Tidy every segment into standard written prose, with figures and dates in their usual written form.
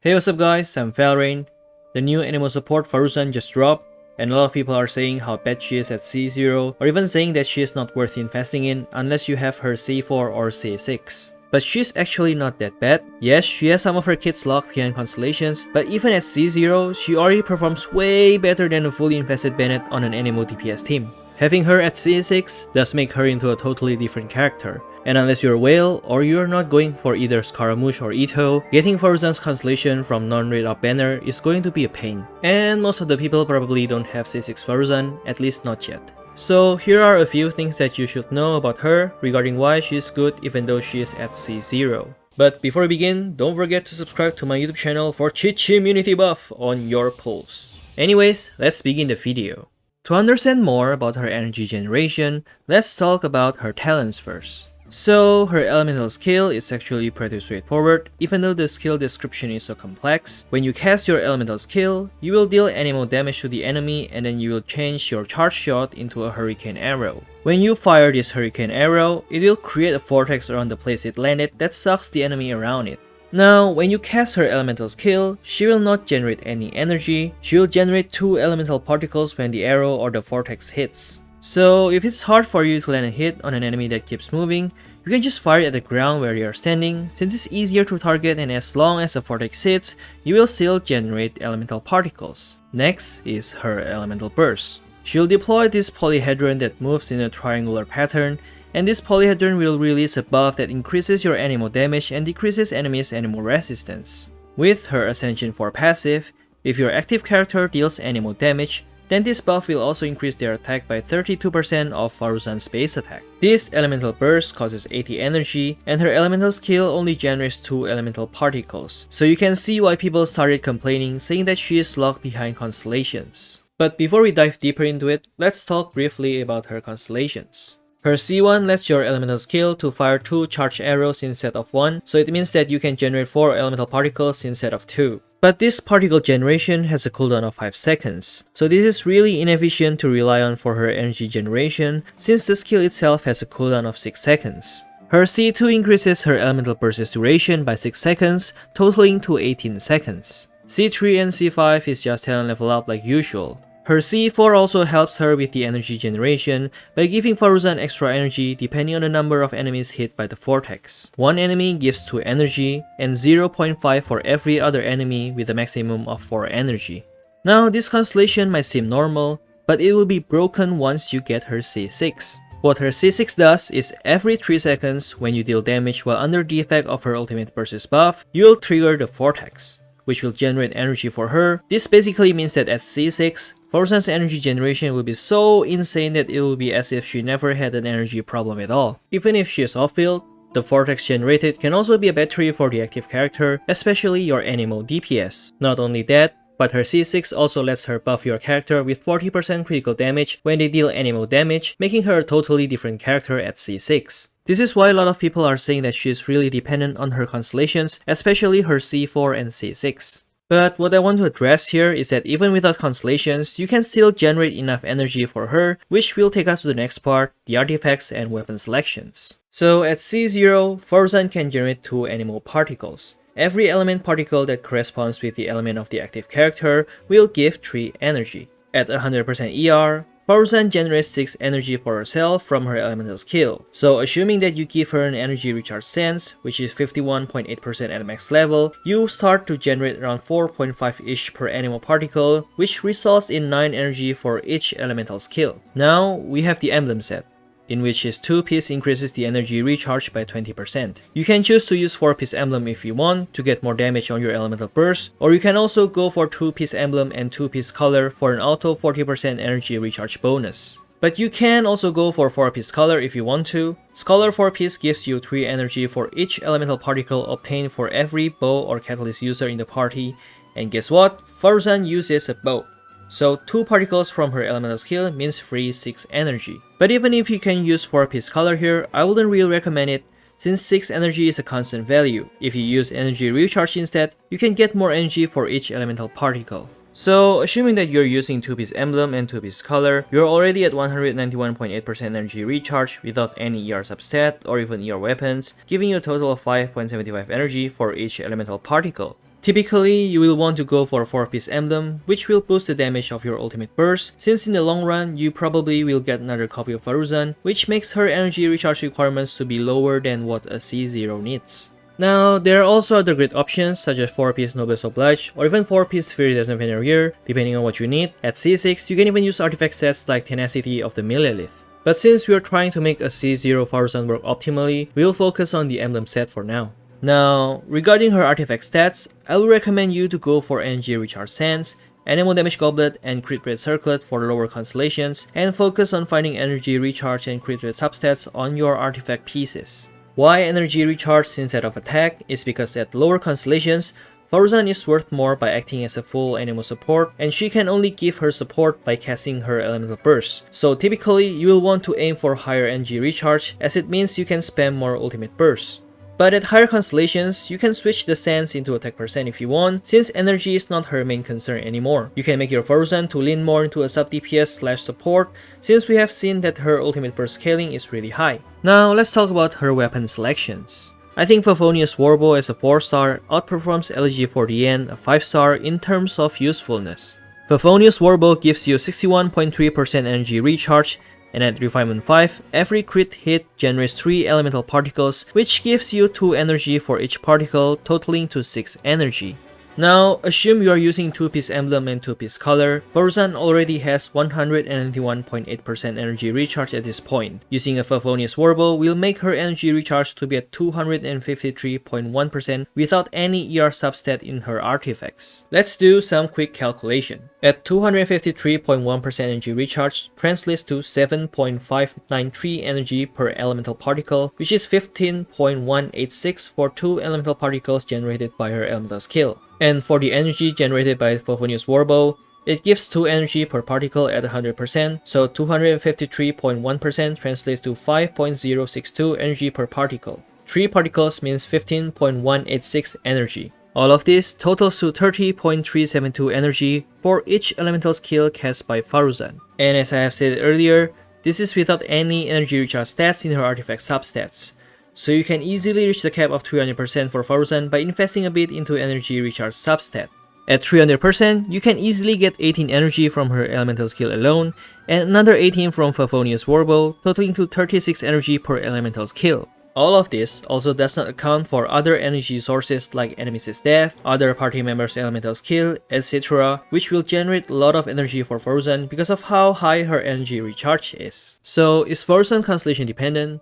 Hey, what's up guys, I'm Valraint. The new animal support Faruzan just dropped, and a lot of people are saying how bad she is at C0, or even saying that she is not worth investing in unless you have her C4 or C6. But she's actually not that bad. Yes, she has some of her kits locked behind constellations, but even at C0, she already performs way better than a fully invested Bennett on an animal DPS team. Having her at C6 does make her into a totally different character. And unless you're a whale, or you're not going for either Scaramouche or Ito, getting Faruzan's constellation from non-raid up banner is going to be a pain. And most of the people probably don't have C6 Faruzan, at least not yet. So here are a few things that you should know about her regarding why she's good even though she is at C0. But before we begin, don't forget to subscribe to my YouTube channel for cheat immunity buff on your pulse. Anyways, let's begin the video. To understand more about her energy generation, let's talk about her talents first. So, her elemental skill is actually pretty straightforward, even though the skill description is so complex. When you cast your elemental skill, you will deal animal damage to the enemy and then you will change your charge shot into a hurricane arrow. When you fire this hurricane arrow, it will create a vortex around the place it landed that sucks the enemy around it. Now, when you cast her elemental skill, she will not generate any energy, she will generate 2 elemental particles when the arrow or the vortex hits. So, if it's hard for you to land a hit on an enemy that keeps moving, you can just fire it at the ground where they are standing, since it's easier to target and as long as the vortex hits, you will still generate elemental particles. Next is her elemental burst. She'll deploy this polyhedron that moves in a triangular pattern, and this polyhedron will release a buff that increases your animal damage and decreases enemies' animal resistance. With her Ascension 4 passive, if your active character deals animal damage, then this buff will also increase their attack by 32% of Faruzan's base attack. This elemental burst causes 80 energy, and her elemental skill only generates 2 elemental particles, so you can see why people started complaining, saying that she is locked behind constellations. But before we dive deeper into it, let's talk briefly about her constellations. Her C1 lets your elemental skill to fire 2 charged arrows instead of 1, so it means that you can generate 4 elemental particles instead of 2. But this particle generation has a cooldown of 5 seconds, so this is really inefficient to rely on for her energy generation since the skill itself has a cooldown of 6 seconds. Her C2 increases her elemental burst's duration by 6 seconds, totaling to 18 seconds. C3 and C5 is just talent level up like usual. Her C4 also helps her with the energy generation by giving Faruzan extra energy depending on the number of enemies hit by the vortex. One enemy gives 2 energy, and 0.5 for every other enemy with a maximum of 4 energy. Now, this constellation might seem normal, but it will be broken once you get her C6. What her C6 does is every 3 seconds when you deal damage while under the effect of her ultimate burst buff, you will trigger the vortex, which will generate energy for her. This basically means that at C6, Faruzan's energy generation will be so insane that it will be as if she never had an energy problem at all. Even if she is off-field, the vortex generated can also be a battery for the active character, especially your animal DPS. Not only that, but her C6 also lets her buff your character with 40% critical damage when they deal animal damage, making her a totally different character at C6. This is why a lot of people are saying that she is really dependent on her constellations, especially her C4 and C6. But what I want to address here is that even without constellations, you can still generate enough energy for her, which will take us to the next part, the artifacts and weapon selections. So at C0, Faruzan can generate 2 animal particles. Every element particle that corresponds with the element of the active character will give 3 energy. At 100% ER, Faruzan generates 6 energy for herself from her elemental skill. So assuming that you give her an energy recharge sense, which is 51.8% at max level, you start to generate around 4.5-ish per animal particle, which results in 9 energy for each elemental skill. Now we have the emblem set, in which his 2-piece increases the energy recharge by 20%. You can choose to use 4-piece emblem if you want to get more damage on your elemental burst, or you can also go for 2-piece emblem and 2-piece color for an auto 40% energy recharge bonus. But you can also go for 4-piece color if you want to. Scholar 4-piece gives you 3 energy for each elemental particle obtained for every bow or catalyst user in the party, and guess what? Faruzan uses a bow. So 2 particles from her elemental skill means free 6 energy. But even if you can use 4-piece color here, I wouldn't really recommend it since 6 energy is a constant value. If you use energy recharge instead, you can get more energy for each elemental particle. So assuming that you're using 2-piece emblem and 2-piece color, you're already at 191.8% energy recharge without any ER substat or even ER weapons, giving you a total of 5.75 energy for each elemental particle. Typically, you will want to go for a 4-piece emblem, which will boost the damage of your ultimate burst, since in the long run, you probably will get another copy of Faruzan, which makes her energy recharge requirements to be lower than what a C0 needs. Now, there are also other great options such as 4-piece Noblesse Oblige or even 4-piece Viridian Veneer, depending on what you need. At C6, you can even use artifact sets like Tenacity of the Millelith. But since we are trying to make a C0 Faruzan work optimally, we'll focus on the emblem set for now. Now, regarding her artifact stats, I will recommend you to go for energy recharge sands, animal damage goblet, and crit rate circlet for lower constellations, and focus on finding energy recharge and crit rate substats on your artifact pieces. Why energy recharge instead of attack is because at lower constellations, Faruzan is worth more by acting as a full animal support, and she can only give her support by casting her elemental burst. So typically, you will want to aim for higher energy recharge as it means you can spam more ultimate bursts. But at higher constellations, you can switch the sands into attack percent if you want, since energy is not her main concern anymore. You can make your Faruzan to lean more into a sub DPS / support, since we have seen that her ultimate burst scaling is really high. Now let's talk about her weapon selections. I think Favonius Warbow as a 4-star outperforms LG40N, a 5-star, in terms of usefulness. Favonius Warbow gives you 61.3% energy recharge, and at Refinement 5, every crit hit generates 3 elemental particles, which gives you 2 energy for each particle, totaling to 6 energy. Now, assume you are using 2-piece emblem and 2-piece color. Faruzan already has 191.8% energy recharge at this point. Using a Favonius Warbow will make her energy recharge to be at 253.1% without any ER substat in her artifacts. Let's do some quick calculation. At 253.1% energy recharge translates to 7.593 energy per elemental particle, which is 15.186 for 2 elemental particles generated by her elemental skill. And for the energy generated by Favonius Warbow, it gives 2 energy per particle at 100%, so 253.1% translates to 5.062 energy per particle. 3 particles means 15.186 energy. All of this totals to 30.372 energy for each elemental skill cast by Faruzan. And as I have said earlier, this is without any energy recharge stats in her artifact substats. So you can easily reach the cap of 300% for Faruzan by investing a bit into energy recharge substat. At 300%, you can easily get 18 energy from her elemental skill alone, and another 18 from Favonius Warbow, totaling to 36 energy per elemental skill. All of this also does not account for other energy sources like Nemesis Death, other party members' elemental skill, etc., which will generate a lot of energy for Faruzan because of how high her energy recharge is. So, is Faruzan constellation dependent?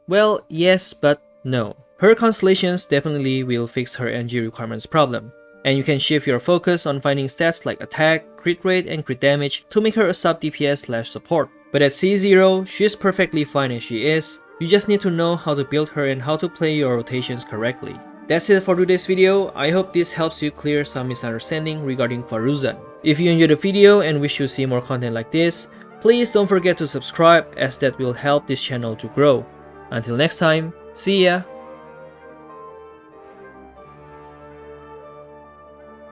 Well, yes, but no. Her constellations definitely will fix her energy requirements problem, and you can shift your focus on finding stats like attack, crit rate, and crit damage to make her a sub DPS / support. But at C0, she is perfectly fine as she is. You just need to know how to build her and how to play your rotations correctly. That's it for today's video. I hope this helps you clear some misunderstanding regarding Faruzan. If you enjoyed the video and wish to see more content like this, please don't forget to subscribe, as that will help this channel to grow. Until next time, see ya!